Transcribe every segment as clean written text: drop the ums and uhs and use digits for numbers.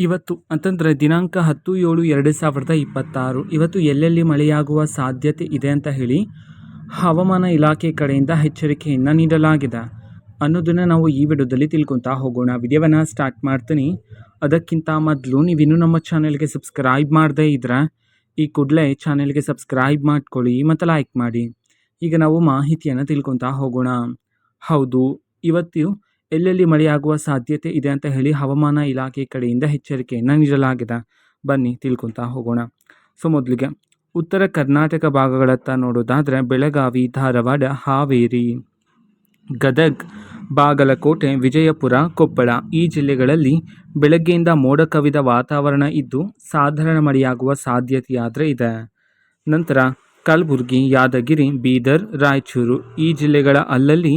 ಇವತ್ತು ಅಂತಂದರೆ ದಿನಾಂಕ 10/7/2026 ಇವತ್ತು ಎಲ್ಲೆಲ್ಲಿ ಮಳೆಯಾಗುವ ಸಾಧ್ಯತೆ ಇದೆ ಅಂತ ಹೇಳಿ ಹವಾಮಾನ ಇಲಾಖೆ ಕಡೆಯಿಂದ ಎಚ್ಚರಿಕೆಯನ್ನು ನೀಡಲಾಗಿದೆ ಅನ್ನೋದನ್ನು ನಾವು ಈ ವಿಡಿಯೋದಲ್ಲಿ ತಿಳ್ಕೊತಾ ಹೋಗೋಣ. ವಿಡಿಯೋವನ್ನು ಸ್ಟಾರ್ಟ್ ಮಾಡ್ತೀನಿ. ಅದಕ್ಕಿಂತ ಮೊದಲು ನೀವಿನ್ನೂ ನಮ್ಮ ಚಾನೆಲ್ಗೆ ಸಬ್ಸ್ಕ್ರೈಬ್ ಮಾಡದೇ ಇದ್ದರೆ ಈ ಕೂಡಲೇ ಚಾನೆಲ್ಗೆ ಸಬ್ಸ್ಕ್ರೈಬ್ ಮಾಡ್ಕೊಳ್ಳಿ ಮತ್ತು ಲೈಕ್ ಮಾಡಿ. ಈಗ ನಾವು ಮಾಹಿತಿಯನ್ನು ತಿಳ್ಕೊತಾ ಹೋಗೋಣ. ಹೌದು, ಇವತ್ತು ಎಲ್ಲೆಲ್ಲಿ ಮಳೆಯಾಗುವ ಸಾಧ್ಯತೆ ಇದೆ ಅಂತ ಹೇಳಿ ಹವಾಮಾನ ಇಲಾಖೆ ಕಡೆಯಿಂದ ಎಚ್ಚರಿಕೆಯನ್ನು ನೀಡಲಾಗಿದೆ. ಬನ್ನಿ ತಿಳ್ಕೊತಾ ಹೋಗೋಣ. ಸೊ ಮೊದಲಿಗೆ ಉತ್ತರ ಕರ್ನಾಟಕ ಭಾಗಗಳತ್ತ ನೋಡೋದಾದರೆ ಬೆಳಗಾವಿ, ಧಾರವಾಡ, ಹಾವೇರಿ, ಗದಗ್, ಬಾಗಲಕೋಟೆ, ವಿಜಯಪುರ, ಕೊಪ್ಪಳ ಈ ಜಿಲ್ಲೆಗಳಲ್ಲಿ ಬೆಳಗ್ಗೆಯಿಂದ ಮೋಡ ಕವಿದ ವಾತಾವರಣ ಇದ್ದು ಸಾಧಾರಣ ಮಳೆಯಾಗುವ ಸಾಧ್ಯತೆಯಾದರೆ ಇದೆ. ನಂತರ ಕಲಬುರಗಿ, ಯಾದಗಿರಿ, ಬೀದರ್, ರಾಯಚೂರು ಈ ಜಿಲ್ಲೆಗಳ ಅಲ್ಲಲ್ಲಿ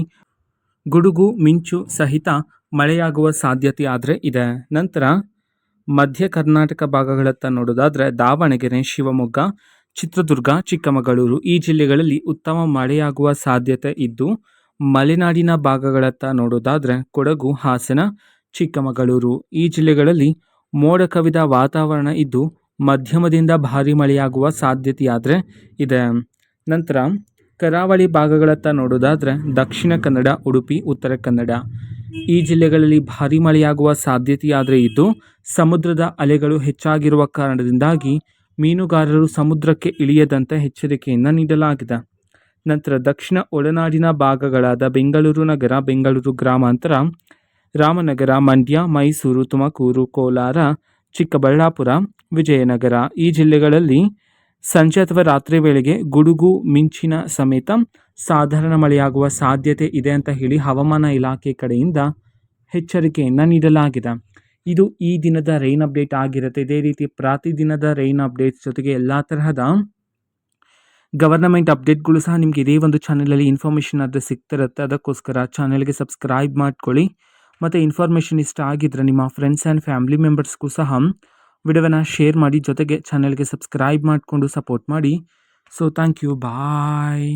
ಗುಡುಗು ಮಿಂಚು ಸಹಿತ ಮಳೆಯಾಗುವ ಸಾಧ್ಯತೆ ಆದರೆ ಇದೆ. ನಂತರ ಮಧ್ಯ ಕರ್ನಾಟಕ ಭಾಗಗಳತ್ತ ನೋಡೋದಾದರೆ ದಾವಣಗೆರೆ, ಶಿವಮೊಗ್ಗ, ಚಿತ್ರದುರ್ಗ, ಚಿಕ್ಕಮಗಳೂರು ಈ ಜಿಲ್ಲೆಗಳಲ್ಲಿ ಉತ್ತಮ ಮಳೆಯಾಗುವ ಸಾಧ್ಯತೆ ಇದ್ದು, ಮಲೆನಾಡಿನ ಭಾಗಗಳತ್ತ ನೋಡೋದಾದರೆ ಕೊಡಗು, ಹಾಸನ, ಚಿಕ್ಕಮಗಳೂರು ಈ ಜಿಲ್ಲೆಗಳಲ್ಲಿ ಮೋಡ ಕವಿದ ವಾತಾವರಣ ಇದ್ದು ಮಧ್ಯಮದಿಂದ ಭಾರೀ ಮಳೆಯಾಗುವ ಸಾಧ್ಯತೆಯಾದರೆ ಇದೆ. ನಂತರ ಕರಾವಳಿ ಭಾಗಗಳತ್ತ ನೋಡೋದಾದರೆ ದಕ್ಷಿಣ ಕನ್ನಡ, ಉಡುಪಿ, ಉತ್ತರ ಕನ್ನಡ ಈ ಜಿಲ್ಲೆಗಳಲ್ಲಿ ಭಾರೀ ಮಳೆಯಾಗುವ ಸಾಧ್ಯತೆಯಾದರೆ ಇದ್ದು ಸಮುದ್ರದ ಅಲೆಗಳು ಹೆಚ್ಚಾಗಿರುವ ಕಾರಣದಿಂದಾಗಿ ಮೀನುಗಾರರು ಸಮುದ್ರಕ್ಕೆ ಇಳಿಯದಂತೆ ಎಚ್ಚರಿಕೆಯನ್ನು ನೀಡಲಾಗಿದೆ. ನಂತರ ದಕ್ಷಿಣ ಒಳನಾಡಿನ ಭಾಗಗಳಾದ ಬೆಂಗಳೂರು ನಗರ, ಬೆಂಗಳೂರು ಗ್ರಾಮಾಂತರ, ರಾಮನಗರ, ಮಂಡ್ಯ, ಮೈಸೂರು, ತುಮಕೂರು, ಕೋಲಾರ, ಚಿಕ್ಕಬಳ್ಳಾಪುರ, ವಿಜಯನಗರ ಈ ಜಿಲ್ಲೆಗಳಲ್ಲಿ ಸಂಜೆ ಅಥವಾ ರಾತ್ರಿ ವೇಳೆಗೆ ಗುಡುಗು ಮಿಂಚಿನ ಸಮೇತ ಸಾಧಾರಣ ಮಳೆಯಾಗುವ ಸಾಧ್ಯತೆ ಇದೆ ಅಂತ ಹೇಳಿ ಹವಾಮಾನ ಇಲಾಖೆ ಕಡೆಯಿಂದ ಎಚ್ಚರಿಕೆಯನ್ನು ನೀಡಲಾಗಿದೆ. ಇದು ಈ ದಿನದ ರೈನ್ ಅಪ್ಡೇಟ್ ಆಗಿರುತ್ತೆ. ಇದೇ ರೀತಿ ಪ್ರತಿದಿನದ ರೈನ್ ಅಪ್ಡೇಟ್ಸ್ ಜೊತೆಗೆ ಎಲ್ಲ ತರಹದ ಗವರ್ನಮೆಂಟ್ ಅಪ್ಡೇಟ್ಗಳು ಸಹ ನಿಮಗೆ ಇದೇ ಒಂದು ಚಾನಲಲ್ಲಿ ಇನ್ಫಾರ್ಮೇಷನ್ ಆದರೆ ಸಿಗ್ತಿರುತ್ತೆ. ಅದಕ್ಕೋಸ್ಕರ ಚಾನಲ್ಗೆ ಸಬ್ಸ್ಕ್ರೈಬ್ ಮಾಡ್ಕೊಳ್ಳಿ. ಮತ್ತು ಇನ್ಫಾರ್ಮೇಷನ್ ಇಷ್ಟ ಆಗಿದ್ದರೆ ನಿಮ್ಮ ಫ್ರೆಂಡ್ಸ್ ಆ್ಯಂಡ್ ಫ್ಯಾಮಿಲಿ ಮೆಂಬರ್ಸ್ಗೂ ಸಹ ವಿಡಿಯೋವನ್ನು ಶೇರ್ ಮಾಡಿ, ಜೊತೆಗೆ ಚಾನಲ್ಗೆ ಸಬ್ಸ್ಕ್ರೈಬ್ ಮಾಡಿಕೊಂಡು ಸಪೋರ್ಟ್ ಮಾಡಿ. So thank you, bye.